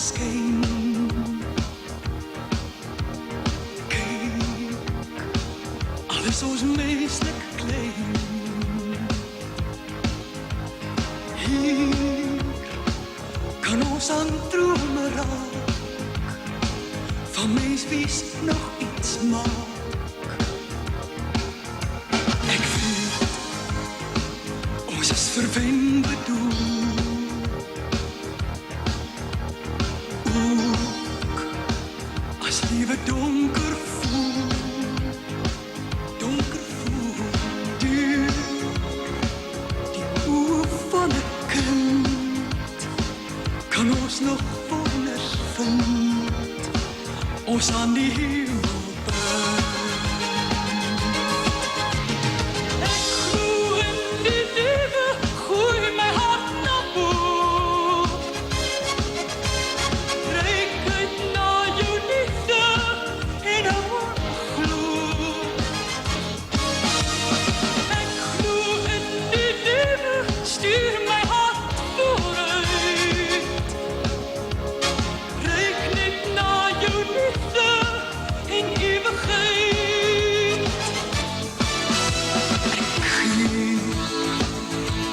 skyn. Kyk, alles ons menslik klein. Hier kan ons aan drome raak, van mens wie's nog iets maak. Ek weet, ons is verwen bedoel, ook as liewe donker voel, duur die oë van 'n kind, kan ons nog wonders vind, ons aan die hemel bid. Ek glo in die lewe, gooi my hart na bo, reik uit na jou liefde en hou glo. Ek glo in die lewe, stuur my hart vooruit, reik net na jou liefde en ewigheid. Ek gee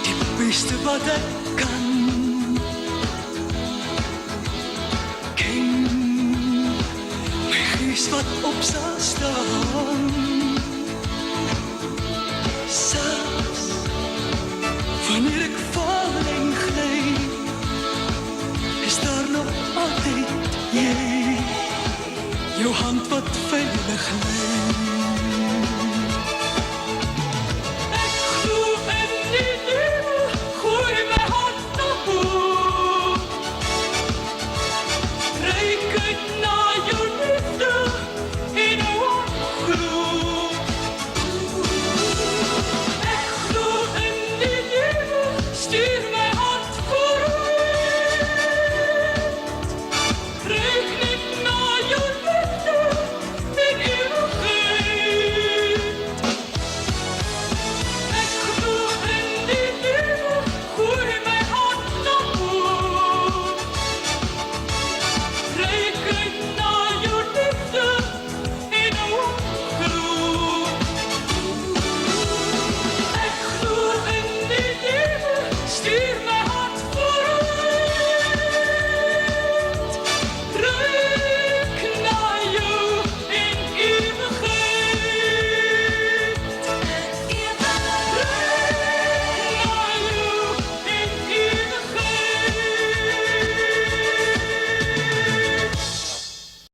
die beste wat ek kan, ken my gees wat op sal staan, selfs wanneer ek val en gly, is daar nog altyd jy, jou hand wat veilig lê.